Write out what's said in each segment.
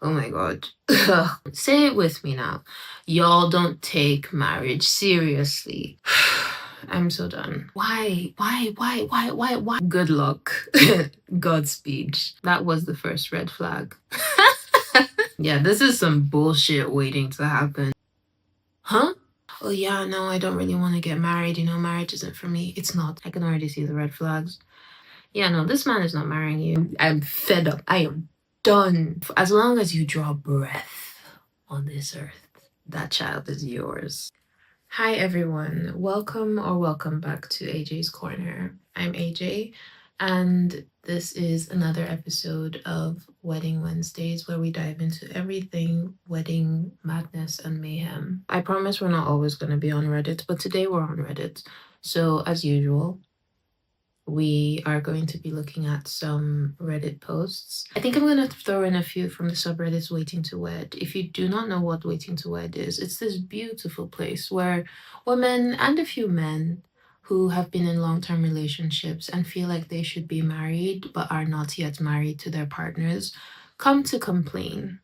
Oh my god. Say it with me now. Y'all don't take marriage seriously. I'm so done. Why? Why? Good luck. Godspeed. That was the first red flag. Yeah, this is some bullshit waiting to happen. Huh? Oh yeah, no, I don't really want to get married. You know, marriage isn't for me. It's not. I can already see the red flags. Yeah, no, this man is not marrying you. I'm fed up. I am done. As long as you draw breath on this earth, that child is yours. Hi everyone, welcome back to AJ's Corner. I'm AJ, and this is another episode of Wedding Wednesdays where we dive into everything wedding madness and mayhem. I promise we're not always going to be on Reddit, but today we're on Reddit. So as usual, we are going to be looking at some Reddit posts. I think I'm going to throw in a few from the subreddits Waiting to Wed. If you do not know what Waiting to Wed is, it's this beautiful place where women and a few men who have been in long-term relationships and feel like they should be married but are not yet married to their partners come to complain.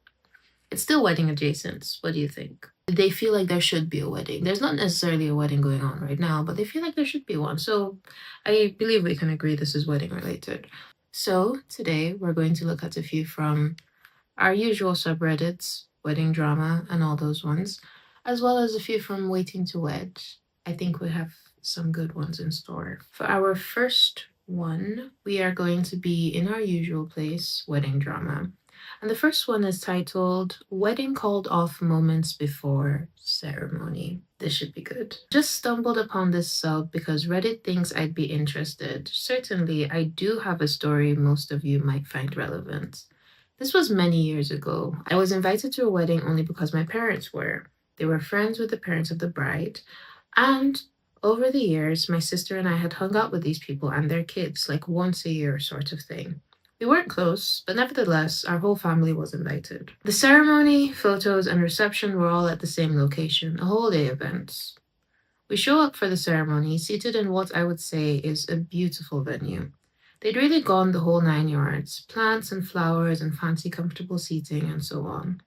It's still wedding adjacent. What do you think? They feel like there should be a wedding. There's not necessarily a wedding going on right now, but they feel like there should be one. So I believe we can agree this is wedding related. So today we're going to look at a few from our usual subreddits, wedding drama and all those ones, as well as a few from Waiting to Wed. I think we have some good ones in store. For our first one, we are going to be in our usual place, wedding drama. And the first one is titled Wedding Called Off Moments Before Ceremony. This should be good. Just stumbled upon this sub because Reddit thinks I'd be interested. Certainly, I do have a story most of you might find relevant. This was many years ago. I was invited to a wedding only because my parents were. They were friends with the parents of the bride. And over the years, my sister and I had hung out with these people and their kids, like once a year sort of thing. We weren't close, but nevertheless, our whole family was invited. The ceremony, photos, and reception were all at the same location, a whole day event. We show up for the ceremony, seated in what I would say is a beautiful venue. They'd really gone the whole 9 yards, plants and flowers and fancy comfortable seating and so on.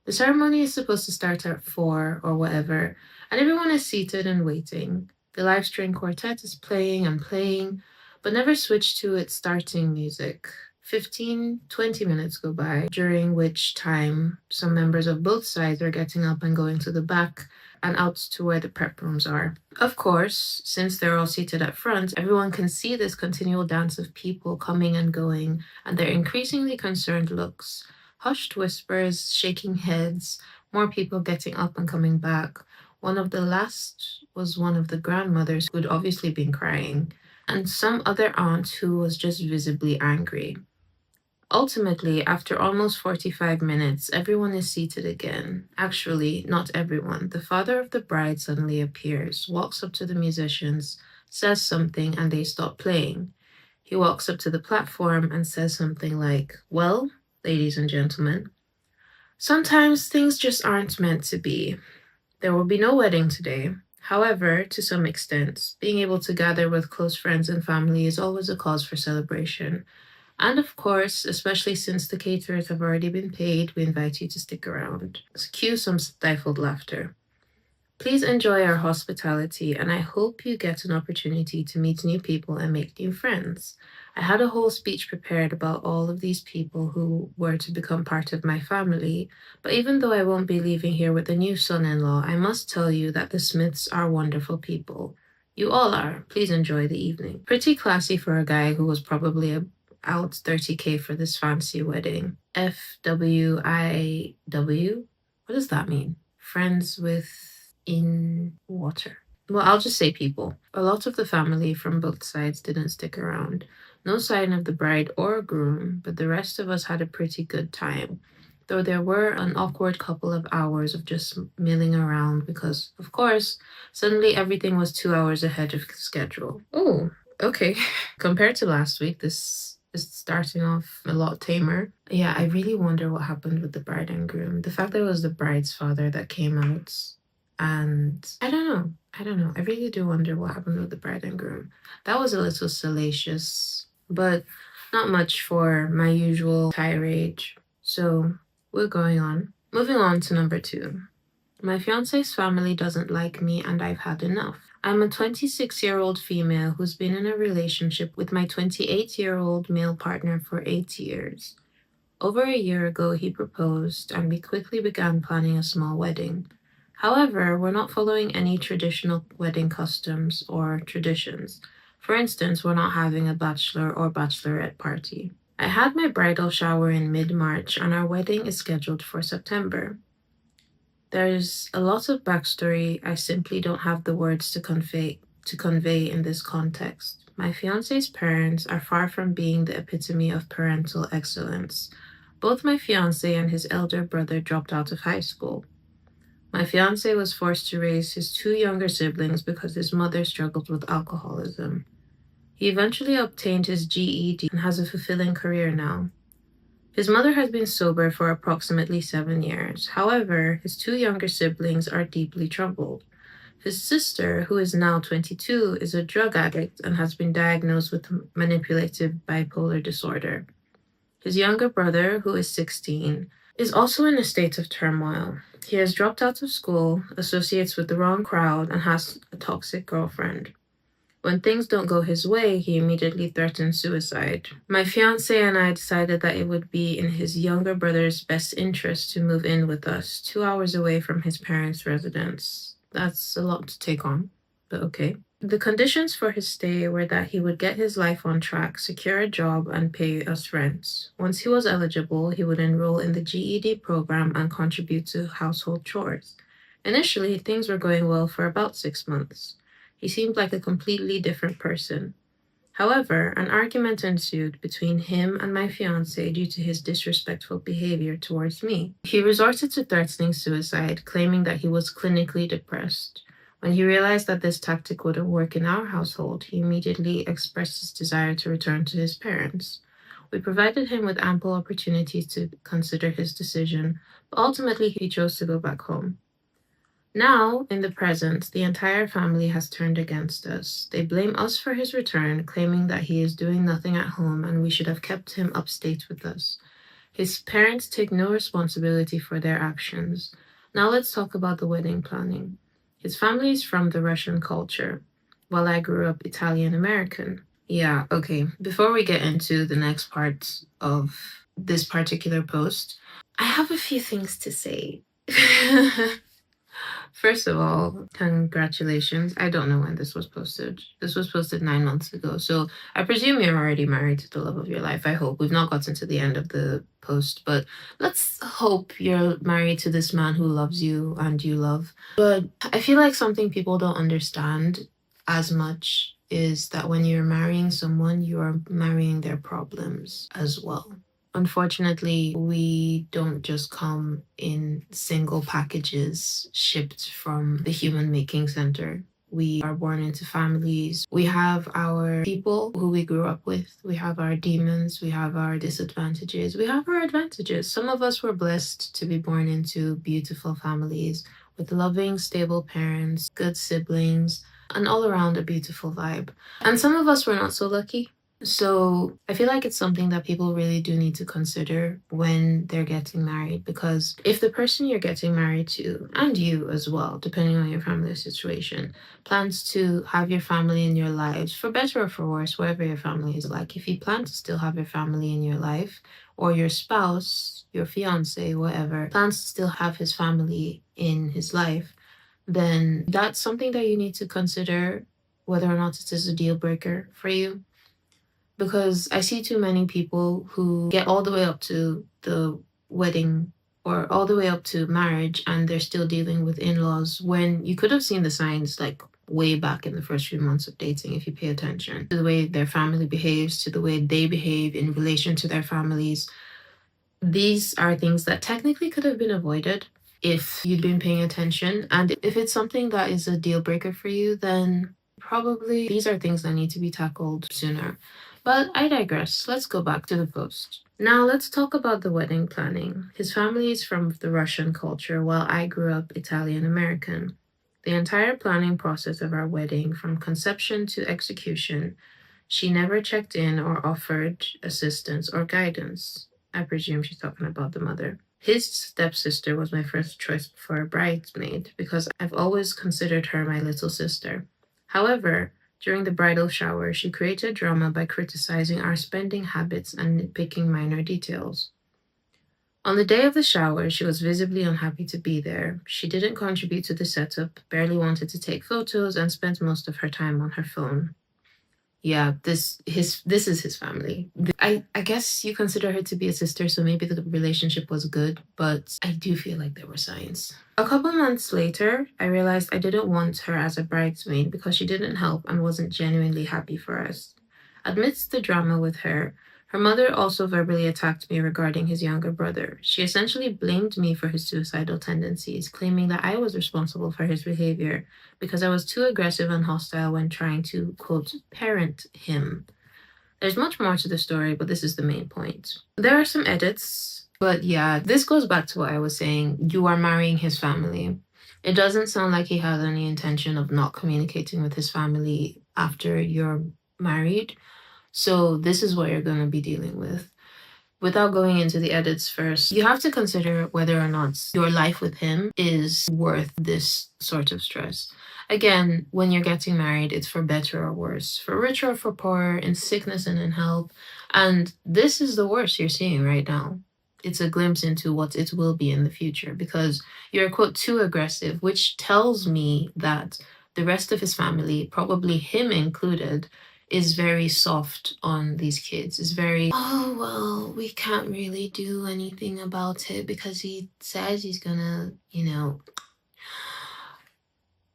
The ceremony is supposed to start at 4 or whatever, and everyone is seated and waiting. The live string quartet is playing and playing, but never switch to its starting music. 15-20 minutes go by, during which time some members of both sides are getting up and going to the back and out to where the prep rooms are. Of course, since they're all seated at front, everyone can see this continual dance of people coming and going and their increasingly concerned looks. Hushed whispers, shaking heads, more people getting up and coming back. One of the last was one of the grandmothers who'd obviously been crying, and some other aunt who was just visibly angry. Ultimately, after almost 45 minutes, everyone is seated again. Actually, not everyone. The father of the bride suddenly appears, walks up to the musicians, says something, and they stop playing. He walks up to the platform and says something like, "Well, ladies and gentlemen, sometimes things just aren't meant to be. There will be no wedding today. However, to some extent, being able to gather with close friends and family is always a cause for celebration. And of course, especially since the caterers have already been paid, we invite you to stick around." Cue some stifled laughter. "Please enjoy our hospitality, and I hope you get an opportunity to meet new people and make new friends. I had a whole speech prepared about all of these people who were to become part of my family, but even though I won't be leaving here with a new son-in-law, I must tell you that the Smiths are wonderful people. You all are. Please enjoy the evening." Pretty classy for a guy who was probably out 30K for this fancy wedding. FWIW? What does that mean? Friends with in water. Well, I'll just say people. A lot of the family from both sides didn't stick around. No sign of the bride or groom, but the rest of us had a pretty good time. Though there were an awkward couple of hours of just milling around because, of course, suddenly everything was 2 hours ahead of schedule. Oh, okay. Compared to last week, this is starting off a lot tamer. Yeah, I really wonder what happened with the bride and groom. The fact that it was the bride's father that came out, and I don't know. I really do wonder what happened with the bride and groom. That was a little salacious, but not much for my usual tirade. So we're going on. Moving on to number 2. My fiance's family doesn't like me and I've had enough. I'm a 26-year-old female who's been in a relationship with my 28-year-old male partner for 8 years. Over a year ago, he proposed, and we quickly began planning a small wedding. However, we're not following any traditional wedding customs or traditions. For instance, we're not having a bachelor or bachelorette party. I had my bridal shower in mid-March, and our wedding is scheduled for September. There's a lot of backstory I simply don't have the words to convey in this context. My fiance's parents are far from being the epitome of parental excellence. Both my fiance and his elder brother dropped out of high school. My fiance was forced to raise his 2 younger siblings because his mother struggled with alcoholism. He eventually obtained his GED and has a fulfilling career now. His mother has been sober for approximately 7 years. However, his 2 younger siblings are deeply troubled. His sister, who is now 22, is a drug addict and has been diagnosed with manipulative bipolar disorder. His younger brother, who is 16, is also in a state of turmoil. He has dropped out of school, associates with the wrong crowd, and has a toxic girlfriend. When things don't go his way, he immediately threatens suicide. My fiancé and I decided that it would be in his younger brother's best interest to move in with us, 2 hours away from his parents' residence. That's a lot to take on, but okay. The conditions for his stay were that he would get his life on track, secure a job, and pay us rent. Once he was eligible, he would enroll in the GED program and contribute to household chores. Initially, things were going well for about 6 months. He seemed like a completely different person. However, an argument ensued between him and my fiancé due to his disrespectful behavior towards me. He resorted to threatening suicide, claiming that he was clinically depressed. When he realized that this tactic wouldn't work in our household, he immediately expressed his desire to return to his parents. We provided him with ample opportunities to consider his decision, but ultimately he chose to go back home. Now, in the present, the entire family has turned against us. They blame us for his return, claiming that he is doing nothing at home and we should have kept him upstate with us. His parents take no responsibility for their actions. Now let's talk about the wedding planning. His family is from the Russian culture, while I grew up Italian American. Yeah, okay. Before we get into the next part of this particular post, I have a few things to say. First of all, congratulations. I don't know when this was posted. This was posted 9 months ago. So I presume you're already married to the love of your life. I hope. We've not gotten to the end of the post, but let's hope you're married to this man who loves you and you love. But I feel like something people don't understand as much is that when you're marrying someone, you are marrying their problems as well. Unfortunately, we don't just come in single packages shipped from the Human Making Center. We are born into families. We have our people who we grew up with. We have our demons. We have our disadvantages. We have our advantages. Some of us were blessed to be born into beautiful families with loving, stable parents, good siblings, and all around a beautiful vibe. And some of us were not so lucky. So I feel like it's something that people really do need to consider when they're getting married, because if the person you're getting married to, and you as well, depending on your family situation, plans to have your family in your lives, for better or for worse, whatever your family is like, if you plan to still have your family in your life, or your spouse, your fiance, whatever, plans to still have his family in his life, then that's something that you need to consider whether or not it is a deal breaker for you. Because I see too many people who get all the way up to the wedding or all the way up to marriage and they're still dealing with in-laws when you could have seen the signs like way back in the first few months of dating if you pay attention to the way their family behaves, to the way they behave in relation to their families. These are things that technically could have been avoided if you'd been paying attention. And if it's something that is a deal breaker for you, then probably these are things that need to be tackled sooner. But I digress. Let's go back to the post. Now let's talk about the wedding planning. His family is from the Russian culture, while I grew up Italian American. The entire planning process of our wedding, from conception to execution, she never checked in or offered assistance or guidance. I presume she's talking about the mother. His stepsister was my first choice for a bridesmaid because I've always considered her my little sister. However, during the bridal shower, she created drama by criticizing our spending habits and nitpicking minor details. On the day of the shower, she was visibly unhappy to be there. She didn't contribute to the setup, barely wanted to take photos, and spent most of her time on her phone. Yeah, this is his family. I guess you consider her to be a sister, so maybe the relationship was good, but I do feel like there were signs. A couple months later, I realized I didn't want her as a bridesmaid because she didn't help and wasn't genuinely happy for us. Amidst the drama with her mother also verbally attacked me regarding his younger brother. She essentially blamed me for his suicidal tendencies, claiming that I was responsible for his behavior because I was too aggressive and hostile when trying to, quote, parent him. There's much more to the story, but this is the main point. There are some edits, but yeah, this goes back to what I was saying. You are marrying his family. It doesn't sound like he has any intention of not communicating with his family after you're married. So this is what you're going to be dealing with. Without going into the edits first, you have to consider whether or not your life with him is worth this sort of stress. Again, when you're getting married, it's for better or worse, for richer or for poorer, in sickness and in health. And this is the worst you're seeing right now. It's a glimpse into what it will be in the future because you're, quote, too aggressive, which tells me that the rest of his family, probably him included, is very soft on these kids. Is very, oh, well, we can't really do anything about it because he says he's gonna,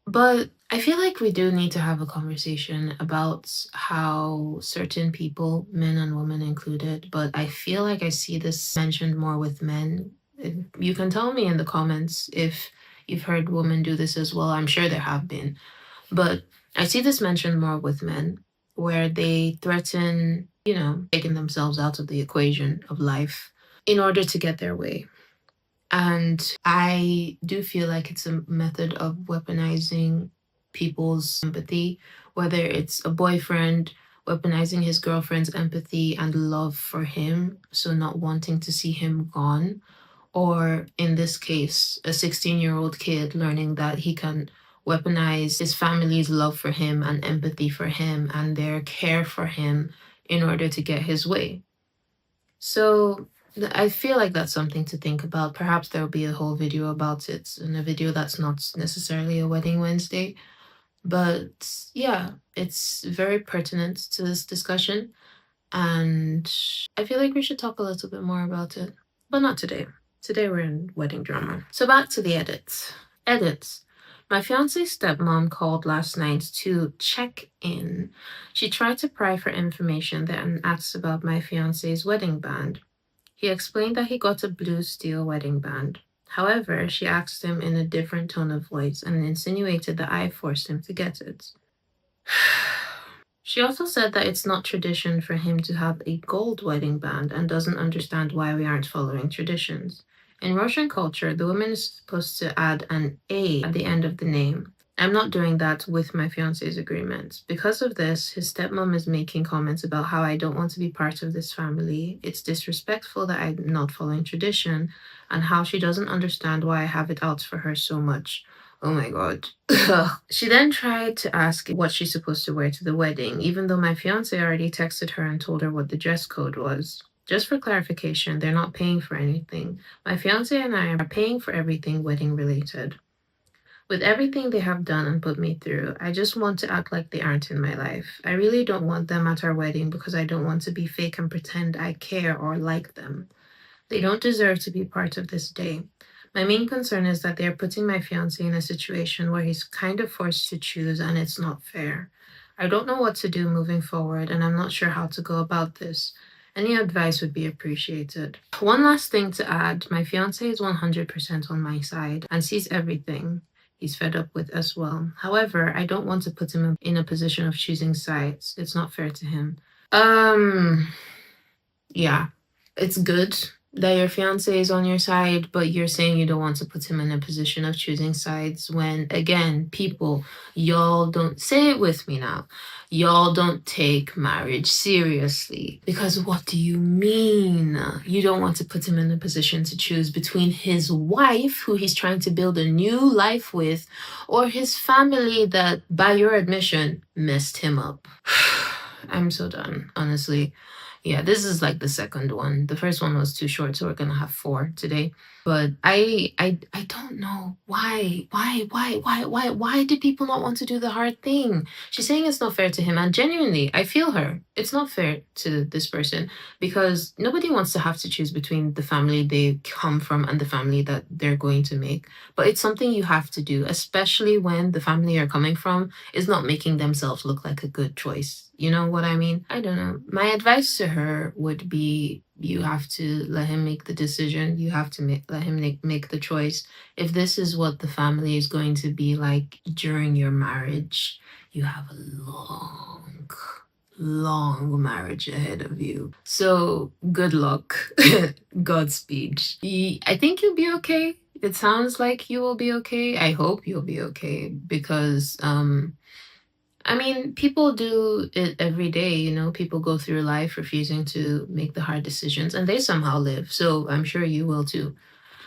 But I feel like we do need to have a conversation about how certain people, men and women included, but I feel like I see this mentioned more with men. You can tell me in the comments if you've heard women do this as well. I'm sure there have been. But I see this mentioned more with men, where they threaten, taking themselves out of the equation of life in order to get their way. And I do feel like it's a method of weaponizing people's empathy, whether it's a boyfriend weaponizing his girlfriend's empathy and love for him, so not wanting to see him gone, or in this case, a 16-year-old kid learning that he can weaponize his family's love for him and empathy for him and their care for him in order to get his way. So I feel like that's something to think about. Perhaps there'll be a whole video about it, in a video that's not necessarily a Wedding Wednesday. But yeah, it's very pertinent to this discussion. And I feel like we should talk a little bit more about it. But not today. Today we're in wedding drama. So back to the edits. Edits. My fiance's stepmom called last night to check in. She tried to pry for information then asked about my fiance's wedding band. He explained that he got a blue steel wedding band. However, she asked him in a different tone of voice and insinuated that I forced him to get it. She also said that it's not tradition for him to have a gold wedding band and doesn't understand why we aren't following traditions. In Russian culture, the woman is supposed to add an A at the end of the name. I'm not doing that with my fiance's agreement. Because of this, his stepmom is making comments about how I don't want to be part of this family. It's disrespectful that I'm not following tradition, and how she doesn't understand why I have it out for her so much. Oh my god. She then tried to ask what she's supposed to wear to the wedding, even though my fiance already texted her and told her what the dress code was. Just for clarification, they're not paying for anything. My fiance and I are paying for everything wedding related. With everything they have done and put me through, I just want to act like they aren't in my life. I really don't want them at our wedding because I don't want to be fake and pretend I care or like them. They don't deserve to be part of this day. My main concern is that they are putting my fiancé in a situation where he's kind of forced to choose and it's not fair. I don't know what to do moving forward and I'm not sure how to go about this. Any advice would be appreciated. One last thing to add, my fiancé is 100% on my side and sees everything he's fed up with as well. However, I don't want to put him in a position of choosing sides. It's not fair to him. Yeah, it's good that your fiance is on your side, but you're saying you don't want to put him in a position of choosing sides when, again, people, y'all don't, say it with me now, y'all don't take marriage seriously. Because what do you mean? You don't want to put him in a position to choose between his wife, who he's trying to build a new life with, or his family that, by your admission, messed him up. I'm so done, honestly. Yeah, this is like the second one. The first one was too short, so we're gonna have 4 today. But I don't know why do people not want to do the hard thing? She's saying it's not fair to him, and genuinely, I feel her. It's not fair to this person because nobody wants to have to choose between the family they come from and the family that they're going to make. But it's something you have to do, especially when the family you're coming from is not making themselves look like a good choice. You know what I mean? I don't know. My advice to her would be you have to let him make the decision. You have to let him make the choice. If this is what the family is going to be like during your marriage, you have a long marriage ahead of you. So good luck. Godspeed. I think you'll be okay. It sounds like you will be okay. I hope you'll be okay because I mean, people do it every day, you know, people go through life refusing to make the hard decisions and they somehow live. So I'm sure you will too.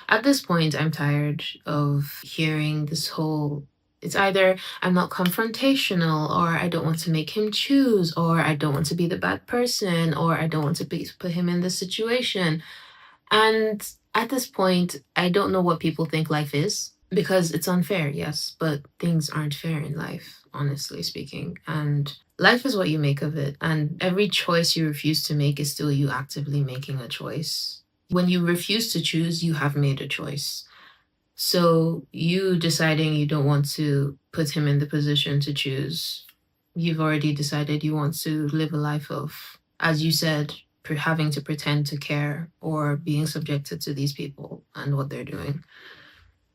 At this point, I'm tired of hearing this whole, it's either I'm not confrontational, or I don't want to make him choose, or I don't want to be the bad person, or I don't want to put him in this situation. And at this point, I don't know what people think life is because it's unfair, yes, but things aren't fair in life, honestly speaking. And life is what you make of it. And every choice you refuse to make is still you actively making a choice. When you refuse to choose, you have made a choice. So you deciding you don't want to put him in the position to choose, you've already decided you want to live a life of, as you said, having to pretend to care or being subjected to these people and what they're doing.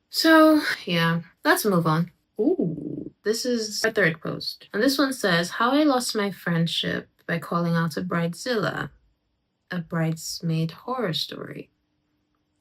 So yeah, let's move on. Ooh, this is our third post. And this one says, how I lost my friendship by calling out a Bridezilla, a bridesmaid horror story.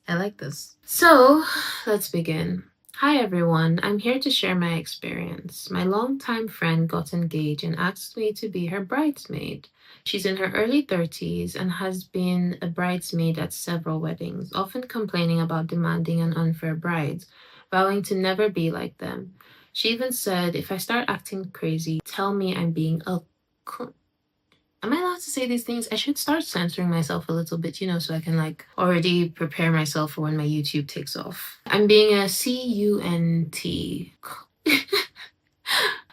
I like this. So let's begin. Hi everyone, I'm here to share my experience. My longtime friend got engaged and asked me to be her bridesmaid. She's in her early 30s and has been a bridesmaid at several weddings, often complaining about demanding and unfair brides, vowing to never be like them. She even said, if I start acting crazy, tell me I'm being a... Am I allowed to say these things? I should start censoring myself a little bit, you know, so I can like already prepare myself for when my YouTube takes off. I'm being a CUNT.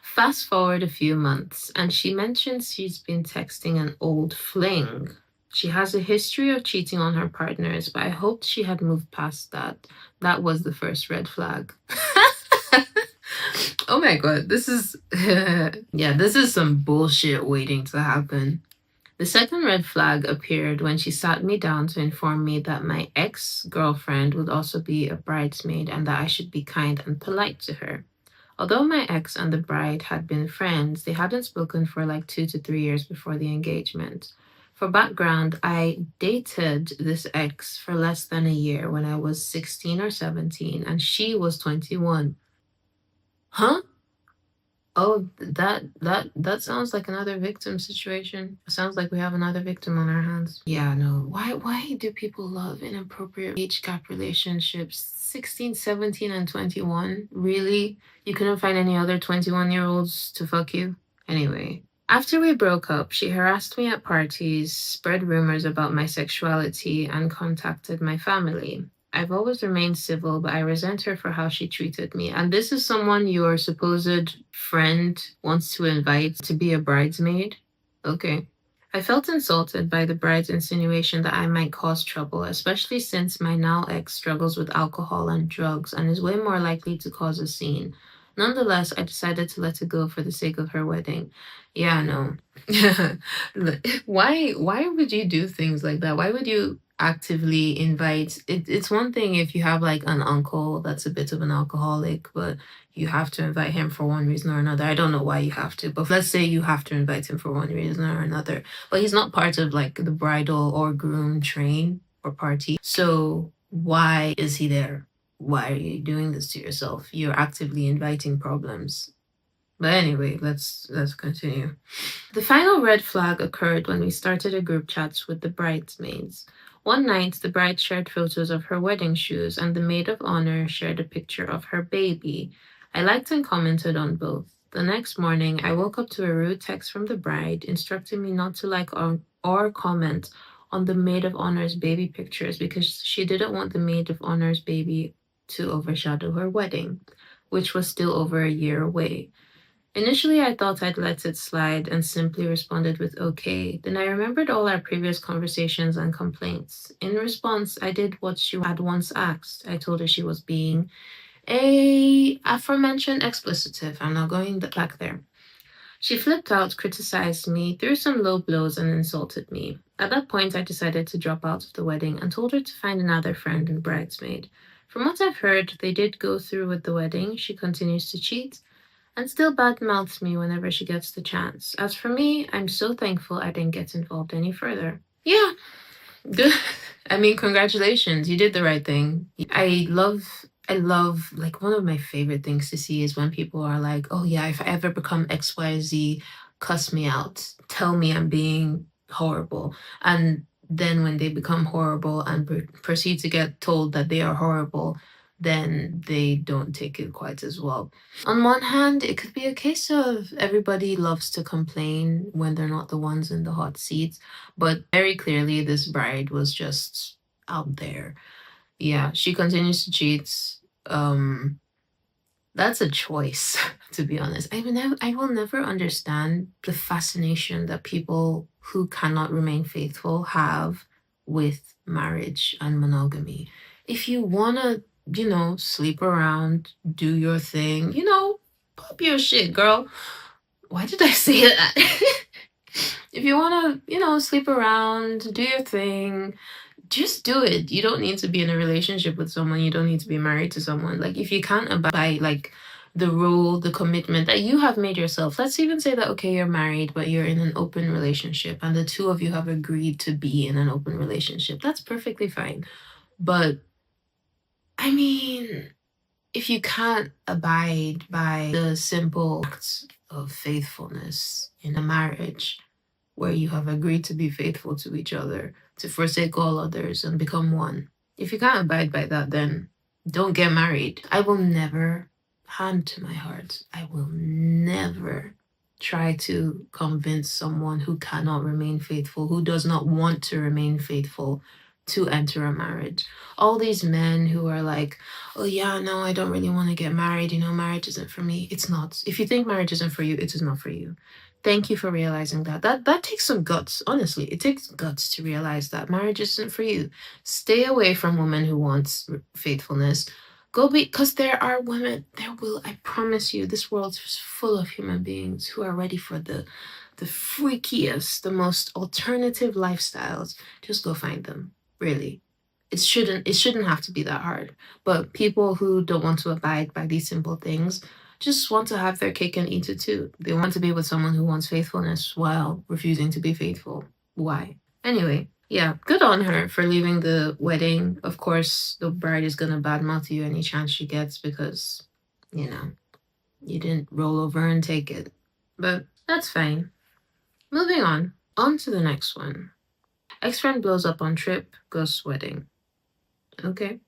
Fast forward a few months, and she mentions she's been texting an old fling. She has a history of cheating on her partners, but I hoped she had moved past that. That was the first red flag. Oh my god, this is yeah, this is some bullshit waiting to happen. The second red flag appeared when she sat me down to inform me that my ex-girlfriend would also be a bridesmaid and that I should be kind and polite to her. Although my ex and the bride had been friends, they hadn't spoken for like 2 to 3 years before the engagement. For background, I dated this ex for less than a year when I was 16 or 17 and she was 21. Huh? Oh, that sounds like another victim situation. It sounds like we have another victim on our hands. Yeah, no. Why do people love inappropriate age gap relationships? 16, 17, and 21? Really? You couldn't find any other 21-year-olds to fuck you? Anyway. After we broke up, she harassed me at parties, spread rumors about my sexuality, and contacted my family. I've always remained civil, but I resent her for how she treated me. And this is someone your supposed friend wants to invite to be a bridesmaid? Okay. I felt insulted by the bride's insinuation that I might cause trouble, especially since my now ex struggles with alcohol and drugs and is way more likely to cause a scene. Nonetheless, I decided to let it go for the sake of her wedding. Yeah, no. Why would you do things like that? Why would you actively invite it's one thing if you have like an uncle that's a bit of an alcoholic, but you have to invite him for one reason or another. I don't know why you have to, but let's say you have to invite him for one reason or another, but he's not part of like the bridal or groom train. or party. So why is he there? Why are you doing this to yourself? You're actively inviting problems. But anyway, let's continue. The final red flag occurred when we started a group chat with the bridesmaids. One night, the bride shared photos of her wedding shoes, and the maid of honor shared a picture of her baby. I liked and commented on both. The next morning, I woke up to a rude text from the bride instructing me not to like or comment on the maid of honor's baby pictures because she didn't want the maid of honor's baby to overshadow her wedding, which was still over a year away. Initially, I thought I'd let it slide and simply responded with okay. Then I remembered all our previous conversations and complaints. In response, I did what she had once asked. I told her she was being a aforementioned explicitive. I'm not going back there. She flipped out, criticized me, threw some low blows, and insulted me. At that point, I decided to drop out of the wedding and told her to find another friend and bridesmaid. From what I've heard, they did go through with the wedding. She continues to cheat and still badmouths me whenever she gets the chance. As for me, I'm so thankful I didn't get involved any further. Yeah, good. I mean, congratulations, you did the right thing. I love, like, one of my favorite things to see is when people are like, oh yeah, if I ever become XYZ, cuss me out, tell me I'm being horrible. And then when they become horrible and proceed to get told that they are horrible, then they don't take it quite as well. On one hand, it could be a case of everybody loves to complain when they're not the ones in the hot seats, but very clearly this bride was just out there. Yeah, she continues to cheat. That's a choice, to be honest. I will never understand the fascination that people who cannot remain faithful have with marriage and monogamy. If you wanna, sleep around, do your thing, pop your shit, girl. Why did I say that? If you wanna, sleep around, do your thing, just do it. You don't need to be in a relationship with someone. You don't need to be married to someone. Like, if you can't abide by, like, the rule, the commitment that you have made yourself. Let's even say that, okay, you're married, but you're in an open relationship and the two of you have agreed to be in an open relationship. That's perfectly fine. But, I mean, if you can't abide by the simple acts of faithfulness in a marriage where you have agreed to be faithful to each other, to forsake all others and become one. If you can't abide by that, then don't get married. I will never, hand to my heart, I will never try to convince someone who cannot remain faithful, who does not want to remain faithful, to enter a marriage. All these men who are like, oh yeah, no, I don't really want to get married. Marriage isn't for me. It's not. If you think marriage isn't for you, it is not for you. Thank you for realizing that. That takes some guts, honestly. It takes guts to realize that marriage isn't for you. Stay away from women who want faithfulness. Because there are women, I promise you, this world is full of human beings who are ready for the freakiest, the most alternative lifestyles. Just go find them, really. It shouldn't have to be that hard. But people who don't want to abide by these simple things just want to have their cake and eat it too. They want to be with someone who wants faithfulness while refusing to be faithful. Why? Anyway, yeah, good on her for leaving the wedding. Of course, the bride is gonna badmouth you any chance she gets because, you didn't roll over and take it. But that's fine. Moving on. On to the next one. Ex-friend blows up on trip, ghost wedding. Okay.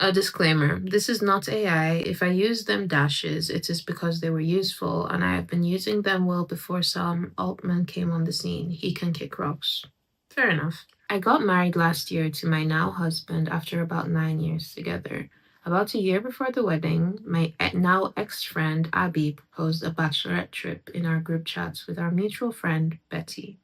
A disclaimer, this is not AI. If I use them dashes, it is because they were useful, and I have been using them well before some altman came on the scene. He can kick rocks. Fair enough. I got married last year to my now husband after about 9 years together. About a year before the wedding, my now ex-friend Abby proposed a bachelorette trip in our group chats with our mutual friend Betty.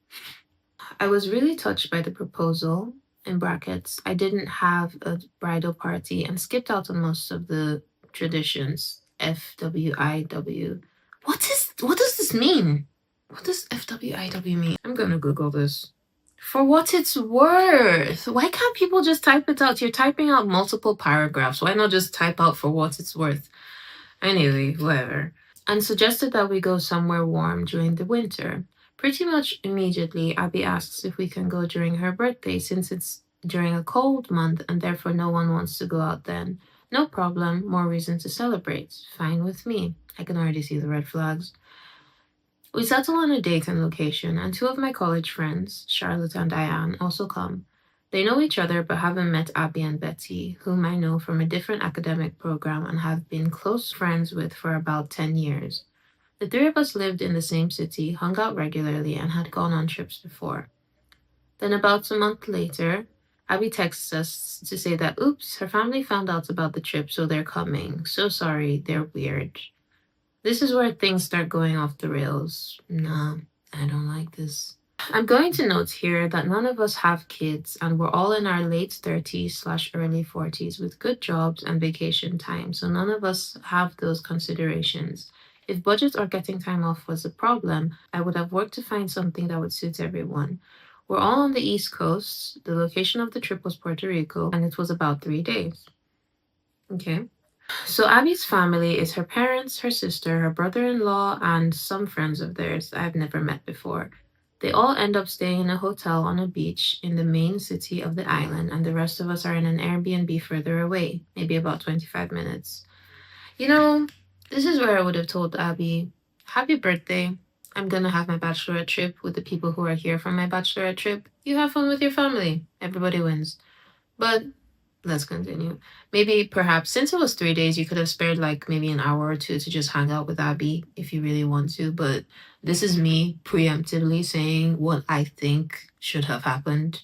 I was really touched by the proposal. In brackets, I didn't have a bridal party and skipped out on most of the traditions. FWIW. What does this mean? What does FWIW mean? I'm gonna Google this. For what it's worth. Why can't people just type it out? You're typing out multiple paragraphs. Why not just type out for what it's worth? Anyway, whatever. And suggested that we go somewhere warm during the winter. Pretty much immediately, Abby asks if we can go during her birthday since it's during a cold month and therefore no one wants to go out then. No problem, more reason to celebrate. Fine with me. I can already see the red flags. We settle on a date and location, and two of my college friends, Charlotte and Diane, also come. They know each other but haven't met Abby and Betty, whom I know from a different academic program and have been close friends with for about 10 years. The three of us lived in the same city, hung out regularly, and had gone on trips before. Then, about a month later, Abby texts us to say that, oops, her family found out about the trip, so they're coming. So sorry, they're weird. This is where things start going off the rails. Nah, I don't like this. I'm going to note here that none of us have kids and we're all in our late 30s/early 40s with good jobs and vacation time, so none of us have those considerations. If budget or getting time off was a problem, I would have worked to find something that would suit everyone. We're all on the East Coast. The location of the trip was Puerto Rico, and it was about 3 days. Okay. So Abby's family is her parents, her sister, her brother-in-law, and some friends of theirs I've never met before. They all end up staying in a hotel on a beach in the main city of the island, and the rest of us are in an Airbnb further away, maybe about 25 minutes. You know, this is where I would have told Abby, happy birthday. I'm gonna have my bachelorette trip with the people who are here for my bachelorette trip. You have fun with your family. Everybody wins. But let's continue. Maybe, perhaps, since it was 3 days, you could have spared like maybe an hour or two to just hang out with Abby if you really want to. But this is me preemptively saying what I think should have happened.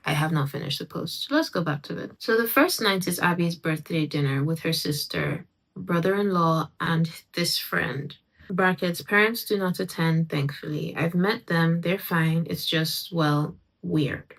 I have not finished the post. So let's go back to it. So the first night is Abby's birthday dinner with her sister, brother-in-law, and this friend. Brackets, parents do not attend, thankfully. I've met them, they're fine. It's just, well, weird.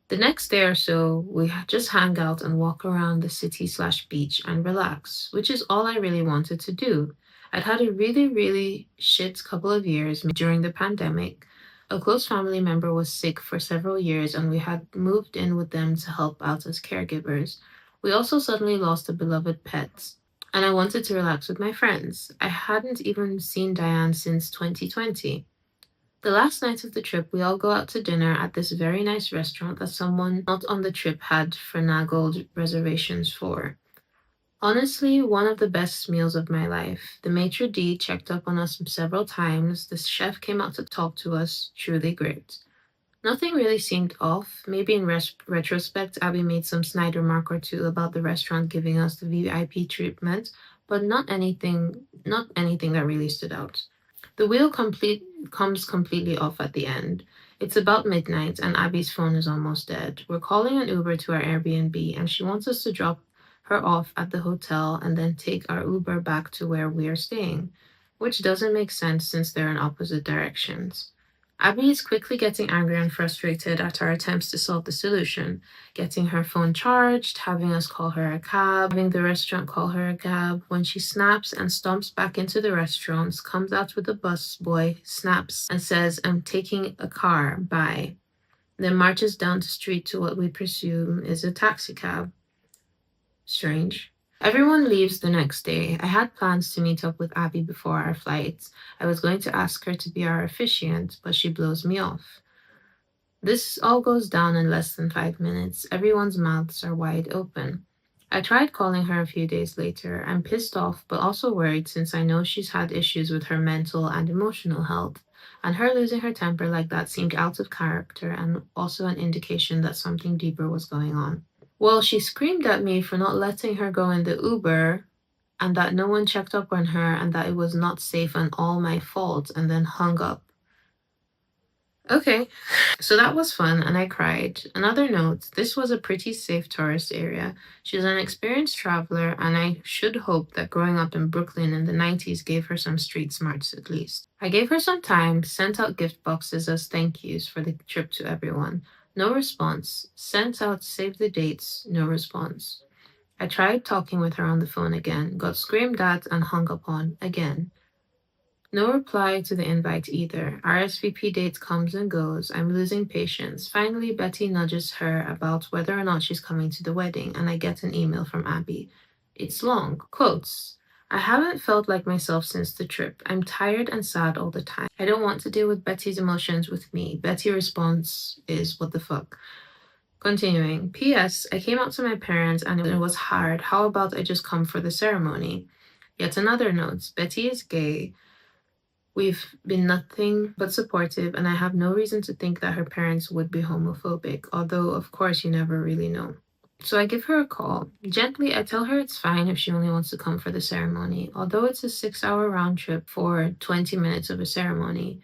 The next day or so, we just hang out and walk around the city/beach and relax, which is all I really wanted to do. I'd had a really, really shit couple of years during the pandemic. A close family member was sick for several years, and we had moved in with them to help out as caregivers. We also suddenly lost a beloved pet, and I wanted to relax with my friends. I hadn't even seen Diane since 2020. The last night of the trip, we all go out to dinner at this very nice restaurant that someone not on the trip had finagled reservations for. Honestly, one of the best meals of my life. The maitre d' checked up on us several times. The chef came out to talk to us. Truly great. Nothing really seemed off. Maybe in retrospect, Abby made some snide remark or two about the restaurant giving us the VIP treatment, but not anything that really stood out. The wheel comes completely off at the end. It's about midnight and Abby's phone is almost dead. We're calling an Uber to our Airbnb and she wants us to drop her off at the hotel and then take our Uber back to where we are staying, which doesn't make sense since they're in opposite directions. Abby is quickly getting angry and frustrated at our attempts to solve the solution, getting her phone charged, having us call her a cab, having the restaurant call her a cab. When she snaps and stomps back into the restaurant, comes out with the bus boy, snaps, and says, I'm taking a car, bye. Then marches down the street to what we presume is a taxi cab. Strange. Everyone leaves the next day. I had plans to meet up with Abby before our flights. I was going to ask her to be our officiant, but she blows me off. This all goes down in less than 5 minutes. Everyone's mouths are wide open. I tried calling her a few days later. I'm pissed off, but also worried since I know she's had issues with her mental and emotional health. And her losing her temper like that seemed out of character and also an indication that something deeper was going on. Well, she screamed at me for not letting her go in the Uber and that no one checked up on her and that it was not safe and all my fault, and then hung up. Okay, so that was fun and I cried. Another note, this was a pretty safe tourist area. She's an experienced traveler and I should hope that growing up in Brooklyn in the 90s gave her some street smarts at least. I gave her some time, sent out gift boxes as thank yous for the trip to everyone. No response. Sent out save the dates. No response. I tried talking with her on the phone again, got screamed at and hung up on again. No reply to the invite either. RSVP date comes and goes. I'm losing patience. Finally, Betty nudges her about whether or not she's coming to the wedding, and I get an email from Abby. It's long. Quotes. I haven't felt like myself since the trip. I'm tired and sad all the time. I don't want to deal with Betty's emotions with me. Betty's response is, what the fuck? Continuing. P.S. I came out to my parents and it was hard. How about I just come for the ceremony? Yet another note. Betty is gay. We've been nothing but supportive, and I have no reason to think that her parents would be homophobic, although, of course, you never really know. So I give her a call. Gently, I tell her it's fine if she only wants to come for the ceremony, although it's a 6-hour round trip for 20 minutes of a ceremony.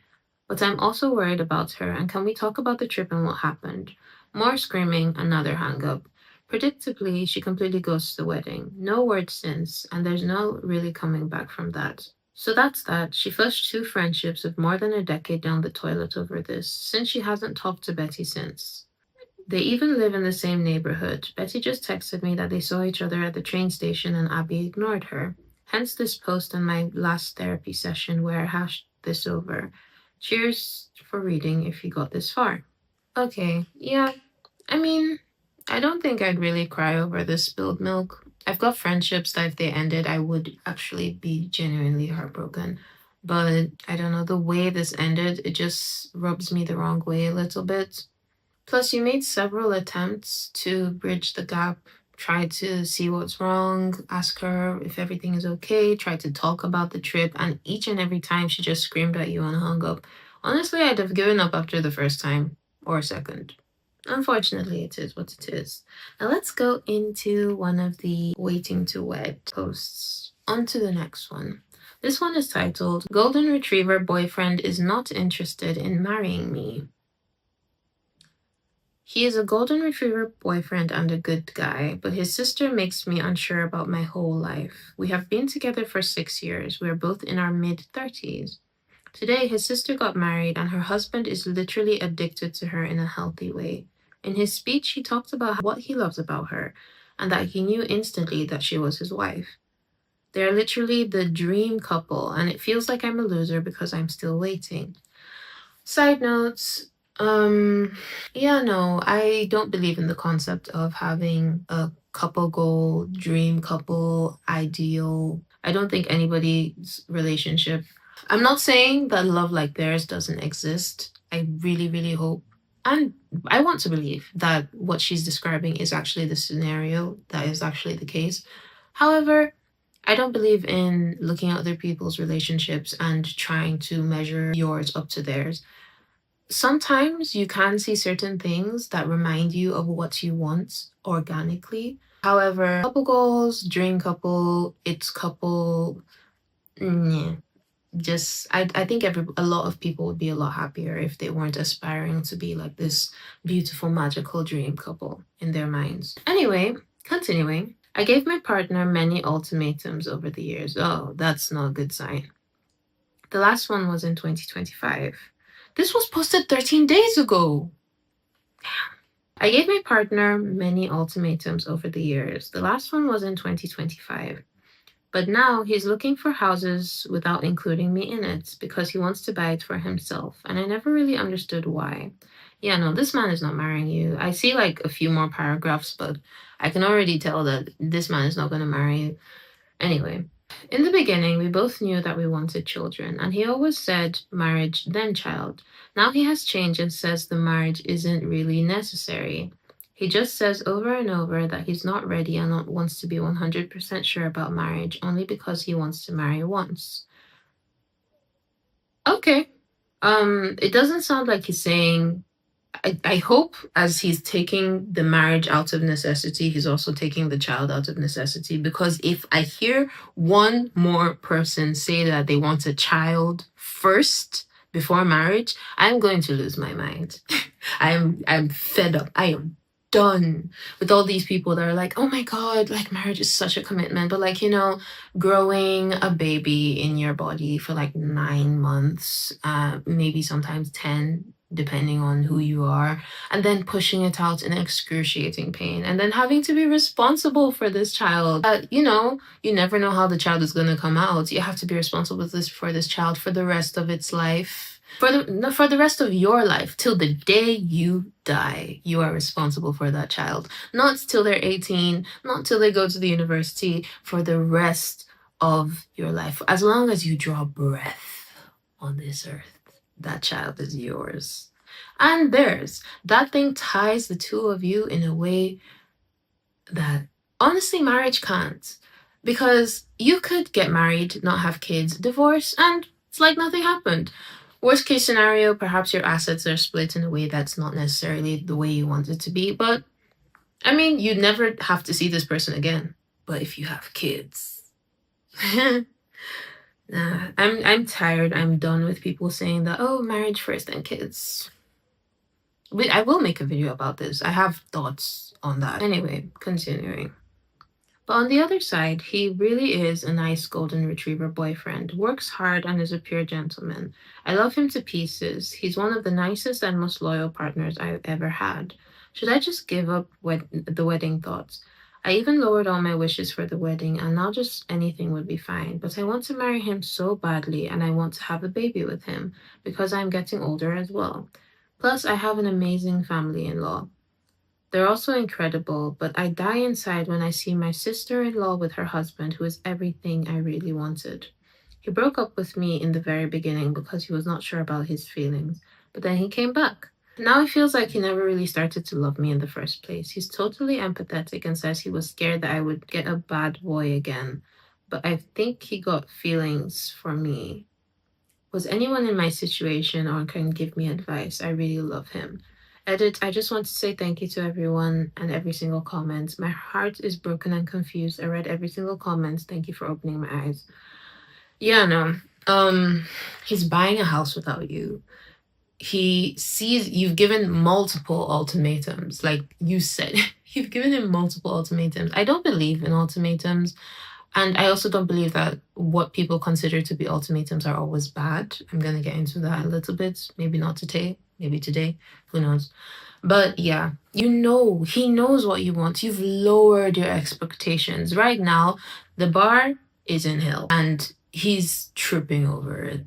But I'm also worried about her, and can we talk about the trip and what happened? More screaming, another hang up. Predictably, she completely goes to the wedding. No word since, and there's no really coming back from that. So that's that. She flushed 2 friendships of more than a decade down the toilet over this, since she hasn't talked to Betty since. They even live in the same neighborhood. Betty just texted me that they saw each other at the train station and Abby ignored her. Hence this post and my last therapy session where I hashed this over. Cheers for reading if you got this far. Okay, yeah, I mean, I don't think I'd really cry over this spilled milk. I've got friendships that if they ended, I would actually be genuinely heartbroken. But I don't know, the way this ended, it just rubs me the wrong way a little bit. Plus, you made several attempts to bridge the gap, try to see what's wrong, ask her if everything is okay, try to talk about the trip, and each and every time she just screamed at you and hung up. Honestly, I'd have given up after the first time or second. Unfortunately, it is what it is. Now let's go into one of the waiting to wed posts. On to the next one. This one is titled, Golden Retriever Boyfriend is Not Interested in Marrying Me. He is a golden retriever boyfriend and a good guy, but his sister makes me unsure about my whole life. We have been together for 6 years. We are both in our mid-30s. Today, his sister got married and her husband is literally addicted to her in a healthy way. In his speech, he talked about what he loves about her and that he knew instantly that she was his wife. They are literally the dream couple, and it feels like I'm a loser because I'm still waiting. Side notes, yeah, no, I don't believe in the concept of having a couple goal, dream couple, ideal. I don't think anybody's relationship. I'm not saying that love like theirs doesn't exist. I really, really hope. And I want to believe that what she's describing is actually the scenario, that is actually the case. However, I don't believe in looking at other people's relationships and trying to measure yours up to theirs. Sometimes you can see certain things that remind you of what you want organically. However, couple goals, dream couple, it's couple, yeah. Just I think a lot of people would be a lot happier if they weren't aspiring to be like this beautiful magical dream couple in their minds. Anyway, continuing. I gave my partner many ultimatums over the years. Oh, that's not a good sign. The last one was in 2025. This was posted 13 days ago. I gave my partner many ultimatums over the years. The last one was in 2025. But now he's looking for houses without including me in it because he wants to buy it for himself. And I never really understood why. Yeah, no, this man is not marrying you. I see like a few more paragraphs, but I can already tell that this man is not going to marry you. Anyway, in the beginning, we both knew that we wanted children, and he always said marriage, then child. Now he has changed and says the marriage isn't really necessary. He just says over and over that he's not ready and not wants to be 100% sure about marriage only because he wants to marry once. Okay. It doesn't sound like he's saying I hope as he's taking the marriage out of necessity, he's also taking the child out of necessity. Because if I hear one more person say that they want a child first before marriage, I'm going to lose my mind. I'm fed up. I am done with all these people that are like, oh my God, like marriage is such a commitment. But like, growing a baby in your body for like 9 months, maybe sometimes 10, depending on who you are, and then pushing it out in excruciating pain, and then having to be responsible for this child. You never know how the child is going to come out. You have to be responsible for this child for the rest of its life. For the rest of your life, till the day you die, you are responsible for that child. Not till they're 18, not till they go to the university, for the rest of your life. As long as you draw breath on this earth, that child is yours. and theirs. That thing ties the two of you in a way that honestly marriage can't. Because you could get married, not have kids, divorce, and it's like nothing happened. Worst case scenario, perhaps your assets are split in a way that's not necessarily the way you want it to be. But I mean, you'd never have to see this person again. But if you have kids, nah, I'm tired. I'm done with people saying that, oh, marriage first and kids. I will make a video about this. I have thoughts on that. Anyway, continuing. But on the other side, he really is a nice golden retriever boyfriend, works hard and is a pure gentleman. I love him to pieces. He's one of the nicest and most loyal partners I've ever had. Should I just give up the wedding thoughts? I even lowered all my wishes for the wedding, and now just anything would be fine. But I want to marry him so badly, and I want to have a baby with him, because I'm getting older as well. Plus, I have an amazing family-in-law. They're also incredible, but I die inside when I see my sister-in-law with her husband, who is everything I really wanted. He broke up with me in the very beginning because he was not sure about his feelings, but then he came back. Now it feels like he never really started to love me in the first place. He's totally empathetic and says he was scared that I would get a bad boy again, but I think he got feelings for me. Was anyone in my situation or can give me advice? I really love him. Edit, I just want to say thank you to everyone and every single comment. My heart is broken and confused. I read every single comment. Thank you for opening my eyes. Yeah, no. He's buying a house without you. He sees you've given multiple ultimatums. Like you said, you've given him multiple ultimatums. I don't believe in ultimatums. And I also don't believe that what people consider to be ultimatums are always bad. I'm going to get into that a little bit. Maybe not today. Maybe today. Who knows? But yeah, he knows what you want. You've lowered your expectations. Right now, the bar is in hell and he's tripping over it.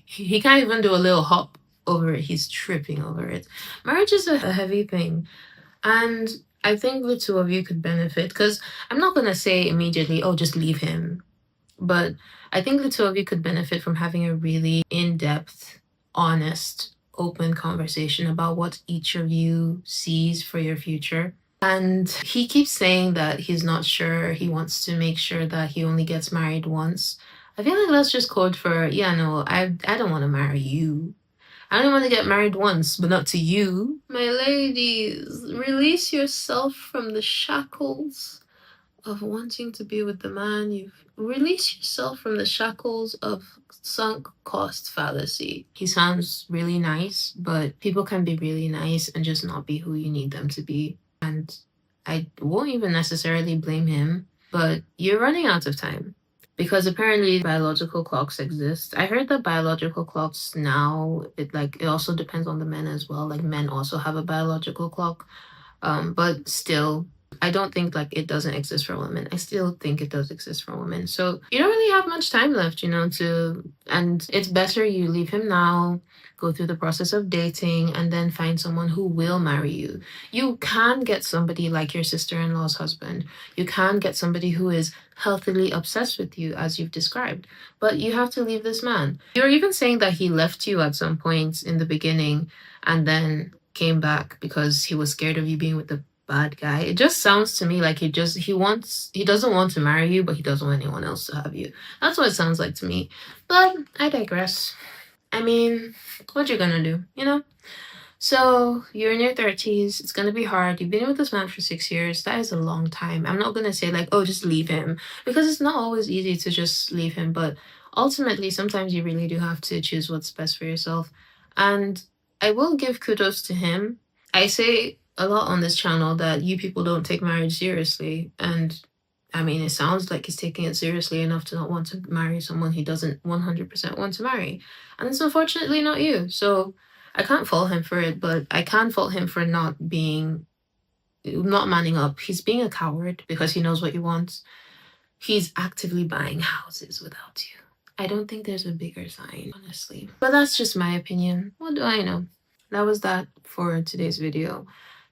He can't even do a little hop over it. He's tripping over it. Marriage is a heavy thing. And I think the two of you could benefit, because I'm not going to say immediately, oh, just leave him. But I think the two of you could benefit from having a really in-depth, honest, open conversation about what each of you sees for your future. And he keeps saying that he's not sure. He wants to make sure that he only gets married once. I feel like that's just code for, yeah, no, I don't want to marry you. I only want to get married once, but not to you. My ladies, release yourself from the shackles of wanting to be with the man you've... Release yourself from the shackles of sunk cost fallacy. He sounds really nice, but people can be really nice and just not be who you need them to be. And I won't even necessarily blame him, but you're running out of time. Because apparently biological clocks exist. I heard that biological clocks now, it also depends on the men as well. Like men also have a biological clock. But still, I don't think it doesn't exist for women. I still think it does exist for women. So you don't really have much time left, and it's better you leave him now, go through the process of dating, and then find someone who will marry you. You can get somebody like your sister-in-law's husband. You can get somebody who is healthily obsessed with you, as you've described. But you have to leave this man. You're even saying that he left you at some point in the beginning and then came back because he was scared of you being with the bad guy. It just sounds to me like he doesn't want to marry you, but he doesn't want anyone else to have you. That's what it sounds like to me. But I digress. I mean, what you gonna do, So you're in your 30s. It's gonna be hard. You've been with this man for 6 years. That is a long time. I'm not gonna say oh, just leave him, because it's not always easy to just leave him. But ultimately, sometimes you really do have to choose what's best for yourself. And I will give kudos to him. I say a lot on this channel that you people don't take marriage seriously. And I mean, it sounds like he's taking it seriously enough to not want to marry someone he doesn't 100% want to marry. And it's unfortunately not you. So I can't fault him for it, but I can fault him for not manning up. He's being a coward because he knows what he wants. He's actively buying houses without you. I don't think there's a bigger sign, honestly. But that's just my opinion. What do I know? That was that for today's video.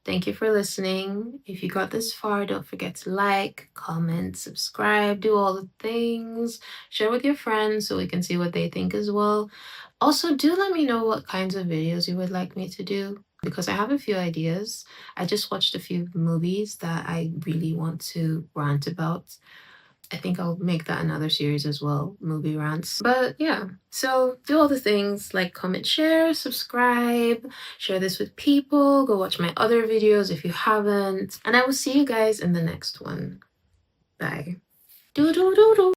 Thank you for listening. If you got this far, don't forget to like, comment, subscribe, do all the things. Share with your friends so we can see what they think as well. Also, do let me know what kinds of videos you would like me to do, because I have a few ideas. I just watched a few movies that I really want to rant about. I think I'll make that another series as well, movie rants. But yeah, so do all the things, like, comment, share, subscribe, share this with people, go watch my other videos if you haven't, and I will see you guys in the next one. Bye. Do do do do.